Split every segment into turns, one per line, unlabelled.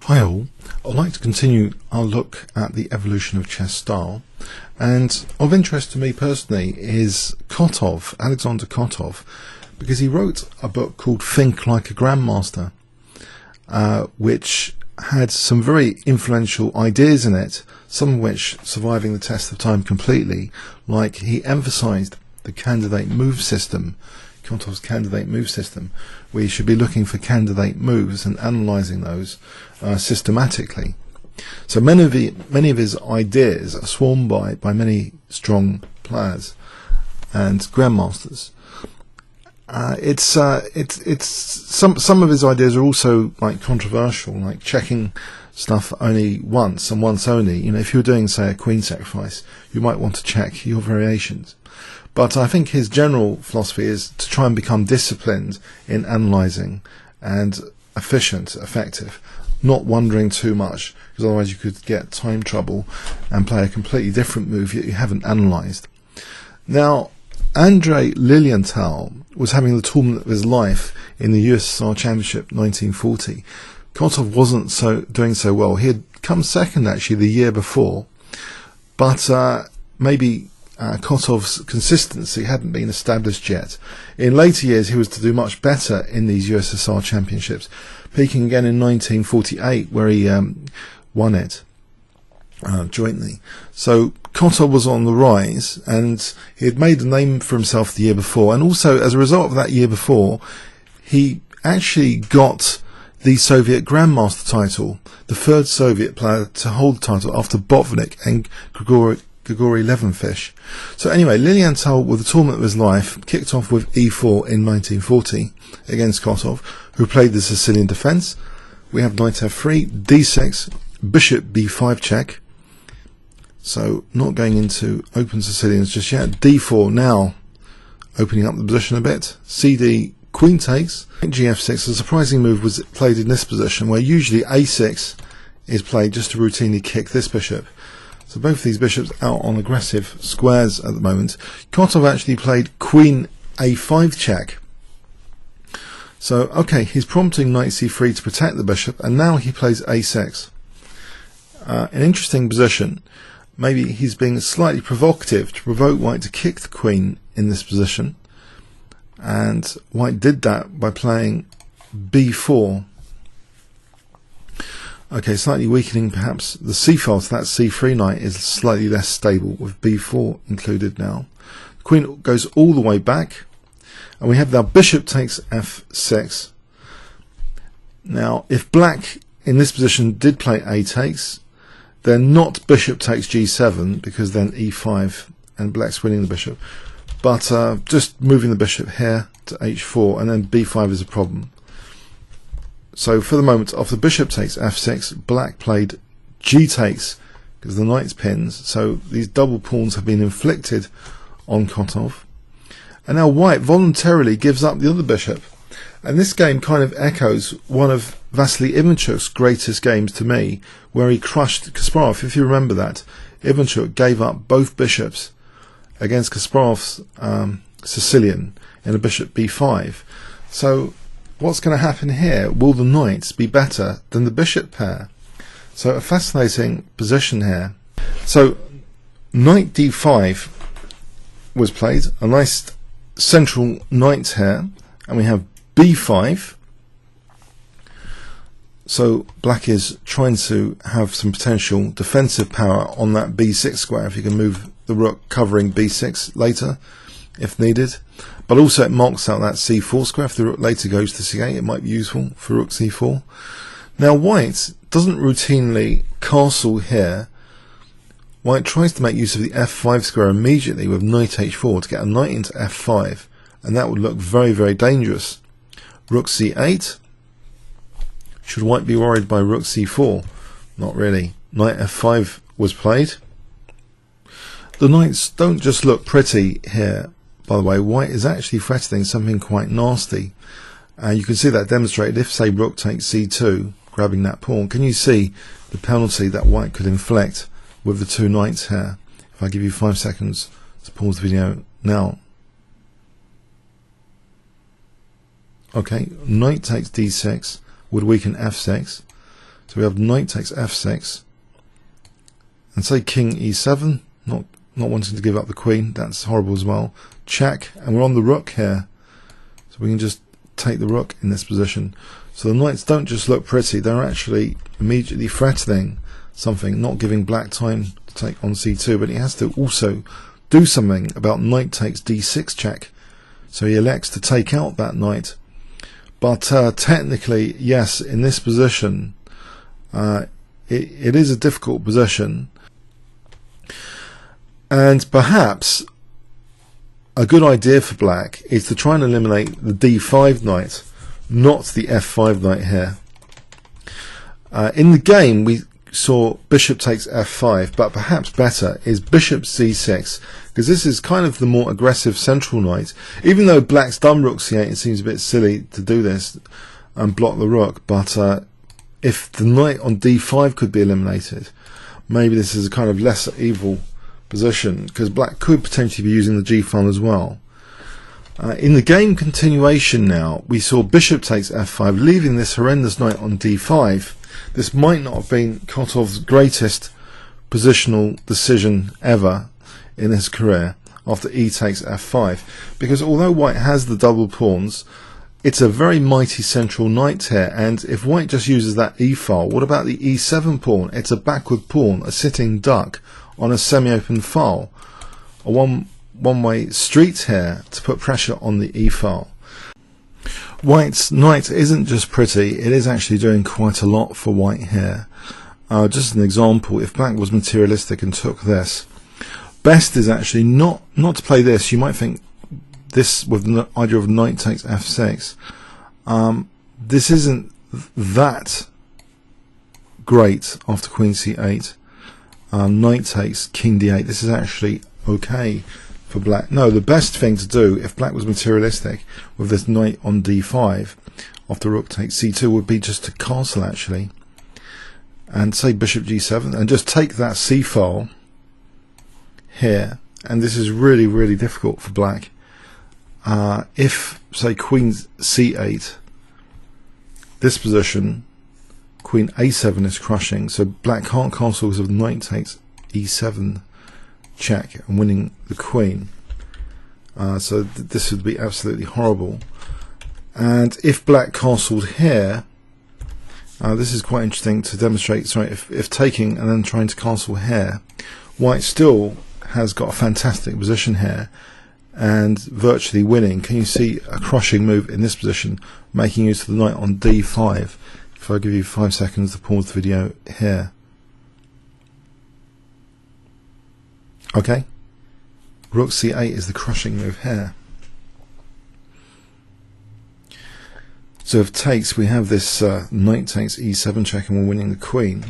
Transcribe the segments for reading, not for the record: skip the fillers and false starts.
Hi all, I'd like to continue our look at the evolution of chess style, and of interest to me personally is Kotov, Alexander Kotov, because he wrote a book called Think Like a Grandmaster, which had some very influential ideas in it, some of which surviving the test of time completely, like he emphasized the candidate move system, Kotov's candidate move system, where you should be looking for candidate moves and analysing those systematically. So many of his ideas are sworn by many strong players and grandmasters. It's some of his ideas are also like controversial, like checking stuff only once and once only. You know, if you're doing, say, a queen sacrifice, you might want to check your variations. But I think his general philosophy is to try and become disciplined in analysing and efficient, effective, not wondering too much, because otherwise you could get time trouble and play a completely different move that you haven't analysed. Now, Andrei Lilienthal was having the tournament of his life in the USSR Championship 1940. Kotov wasn't doing so well. He had come second actually the year before, but maybe Kotov's consistency hadn't been established yet. In later years he was to do much better in these USSR championships, peaking again in 1948 where he won it jointly. So Kotov was on the rise, and he had made a name for himself the year before, and also as a result of that year before he actually got the Soviet Grandmaster title, the third Soviet player to hold the title after Botvinnik and Grigory Levenfish. So anyway, Lilienthal, with the tournament of his life, kicked off with e4 in 1940 against Kotov, who played the Sicilian defence. We have knight f3, d6, bishop b5 check. So not going into open Sicilians just yet. d4 now, opening up the position a bit. cd, queen takes. gf6, a surprising move was played in this position, where usually a6 is played just to routinely kick this bishop. So both these bishops out on aggressive squares at the moment. Kotov actually played queen a5 check. So, okay, he's prompting knight c3 to protect the bishop, and now he plays a6. An interesting position. Maybe he's being slightly provocative to provoke white to kick the queen in this position. And white did that by playing b4. Okay, slightly weakening perhaps the c-file, so that c3 knight is slightly less stable with b4 included now. The queen goes all the way back, and we have now bishop takes f6. Now, if black in this position did play a takes, then not bishop takes g7, because then e5 and black's winning the bishop, but just moving the bishop here to h4, and then b5 is a problem. So for the moment, after bishop takes f6, black played g takes because the knight's pins. So these double pawns have been inflicted on Kotov. And now white voluntarily gives up the other bishop. And this game kind of echoes one of Vasily Ivanchuk's greatest games to me, where he crushed Kasparov. If you remember that, Ivanchuk gave up both bishops against Kasparov's Sicilian in a bishop b5. So what's going to happen here? Will the knights be better than the bishop pair? So a fascinating position here. So knight d5 was played, a nice central knight here, and we have b5. So black is trying to have some potential defensive power on that b6 square, if you can move the rook covering b6 later if needed. But also it marks out that c4 square. If the rook later goes to c8, it might be useful for rook c4. Now white doesn't routinely castle here. White tries to make use of the f5 square immediately with knight h4 to get a knight into f5, and that would look very, very dangerous. Rook c8. Should white be worried by rook c4? Not really. Knight f5 was played. The knights don't just look pretty here. By the way, white is actually threatening something quite nasty. You can see that demonstrated if, say, rook takes c2, grabbing that pawn. Can you see the penalty that white could inflict with the two knights here? If I give you 5 seconds to pause the video now. Okay, knight takes d6 would weaken f6. So we have knight takes f6, and say king e7, not wanting to give up the queen, that's horrible as well. Check, and we're on the rook here, so we can just take the rook in this position. So the knights don't just look pretty, they're actually immediately threatening something, not giving black time to take on c2, but he has to also do something about knight takes d6 check. So he elects to take out that knight. But technically, yes, in this position, it is a difficult position. And perhaps a good idea for black is to try and eliminate the d5 knight, not the f5 knight here. In the game we saw bishop takes f5, but perhaps better is bishop c6, because this is kind of the more aggressive central knight. Even though black's done rook c8, it seems a bit silly to do this and block the rook, but if the knight on d5 could be eliminated, maybe this is a kind of lesser evil position, because black could potentially be using the g-file as well. In the game continuation now, we saw bishop takes f5, leaving this horrendous knight on d5. This might not have been Kotov's greatest positional decision ever in his career after e takes f5, because although white has the double pawns, it's a very mighty central knight here, and if white just uses that e-file, what about the e7 pawn? It's a backward pawn, a sitting duck on a semi-open file, a one-way street here to put pressure on the e-file. White's knight isn't just pretty, it is actually doing quite a lot for white here. Just an example, if black was materialistic and took this, best is actually not to play this. You might think this with the idea of knight takes f6. This isn't that great after queen c8. Knight takes king d8. This is actually okay for black. No, the best thing to do if black was materialistic with this knight on d5 after rook takes c2 would be just to castle actually, and say bishop g7 and just take that c file here. And this is really, really difficult for black. If say queen c8, this position, queen a7 is crushing, so black can't castle because of knight takes e7 check and winning the queen. So this would be absolutely horrible. And if black castled here, this is quite interesting to demonstrate. Sorry, if taking and then trying to castle here, white still has got a fantastic position here and virtually winning. Can you see a crushing move in this position, making use of the knight on d5? If I give you 5 seconds to pause the video here. Okay, rook c8 is the crushing move here. So if takes, we have this knight takes e7 check and we're winning the queen.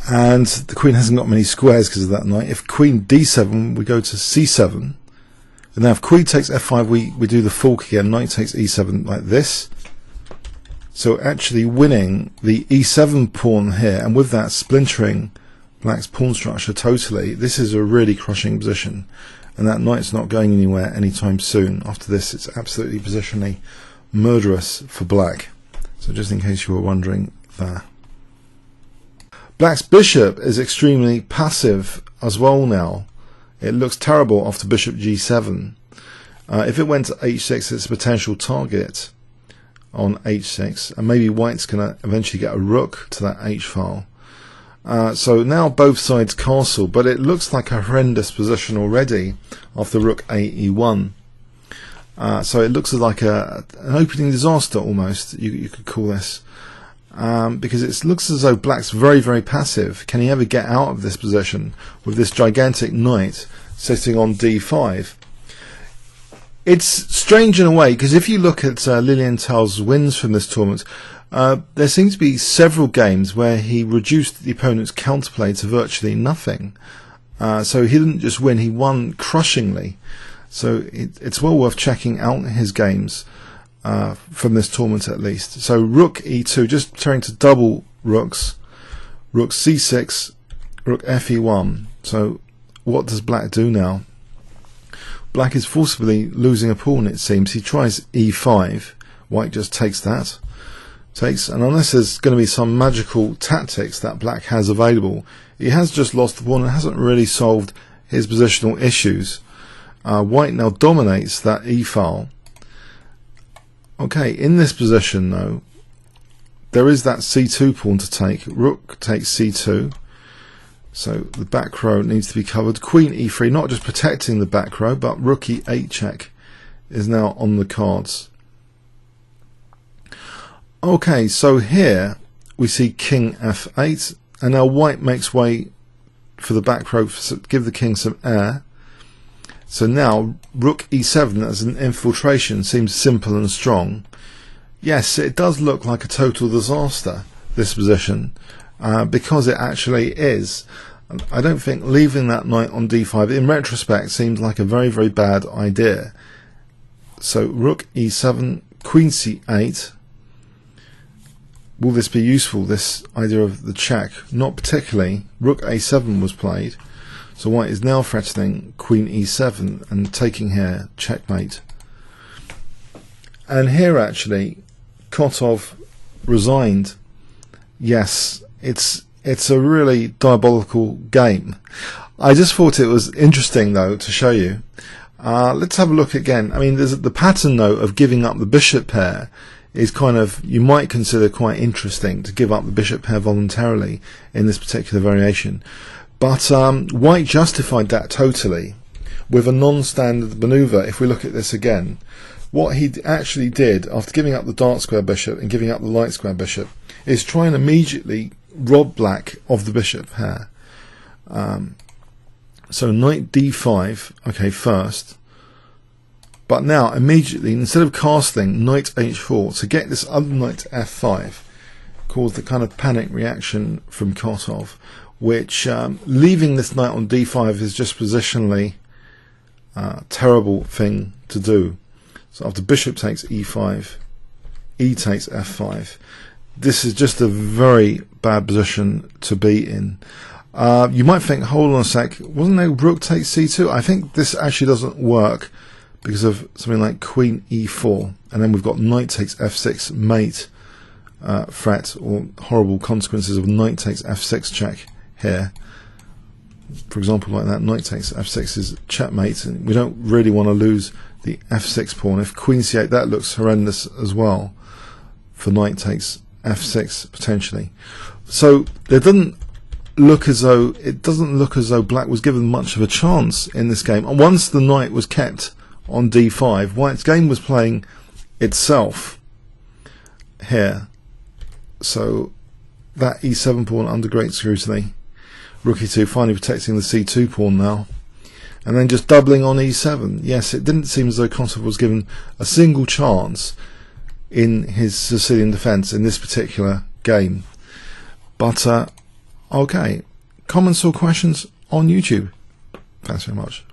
And the queen hasn't got many squares because of that knight. If queen d7, we go to c7. And now if queen takes f5, we do the fork again, knight takes e7 like this. So actually winning the e7 pawn here, and with that splintering black's pawn structure totally. This is a really crushing position, and that knight's not going anywhere anytime soon. After this, it's absolutely positionally murderous for black. So just in case you were wondering there. Black's bishop is extremely passive as well now. It looks terrible after bishop g7. If it went to h6, it's a potential target on h6, and maybe white's going to eventually get a rook to that h file. So now both sides castle, but it looks like a horrendous position already after rook a e1. So it looks like an opening disaster almost, you could call this, because it looks as though black's very, very passive. Can he ever get out of this position with this gigantic knight sitting on d5? It's strange in a way, because if you look at Lilienthal's wins from this tournament, there seems to be several games where he reduced the opponent's counterplay to virtually nothing. So he didn't just win, he won crushingly. So it's well worth checking out his games from this tournament at least. So rook e2, just turning to double rooks, rook c6, rook fe1. So what does black do now? Black is forcibly losing a pawn, it seems. He tries e5, white just takes that. takes, and unless there's going to be some magical tactics that black has available, he has just lost the pawn and hasn't really solved his positional issues. White now dominates that e-file. Okay, in this position though, there is that c2 pawn to take. Rook takes c2, so the back row needs to be covered. Queen e3, not just protecting the back row, but rook e8 check is now on the cards. Okay, so here we see king f8, and now white makes way for the back row to give the king some air. So now rook e7 as an infiltration seems simple and strong. Yes, it does look like a total disaster, this position, because it actually is. I don't think leaving that knight on d5 in retrospect seems like a very, very bad idea. So rook e7, queen c8. Will this be useful, this idea of the check? Not particularly. Rook a7 was played, so white is now threatening queen e7 and taking here checkmate. And here actually Kotov resigned. Yes, it's a really diabolical game. I just thought it was interesting though to show you. Let's have a look again. I mean, there's the pattern though of giving up the bishop pair is kind of, you might consider quite interesting, to give up the bishop pair voluntarily in this particular variation. But white justified that totally with a non-standard maneuver. If we look at this again, what he actually did after giving up the dark square bishop and giving up the light square bishop is try and immediately rob black of the bishop pair. So knight d5, okay, first. But now, immediately, instead of castling knight h4 to get this other knight to f5, caused the kind of panic reaction from Kotov, which leaving this knight on d5 is just positionally a terrible thing to do. So after bishop takes e5, e takes f5, this is just a very bad position to be in. You might think, hold on a sec, wasn't there rook takes c2? I think this actually doesn't work because of something like queen e4, and then we've got knight takes f6 mate threat, or horrible consequences of knight takes f6 check here. For example, like that, knight takes f6 is checkmate, and we don't really want to lose the f6 pawn. If queen c8, that looks horrendous as well for knight takes f6 potentially. So it doesn't look as though black was given much of a chance in this game. And once the knight was kept on d5, white's game was playing itself here. So that e7 pawn under great scrutiny. Rook e2 finally protecting the c2 pawn now, and then just doubling on e7. Yes, it didn't seem as though Kotov was given a single chance in his Sicilian defence in this particular game. But okay, comments or questions on YouTube? Thanks very much.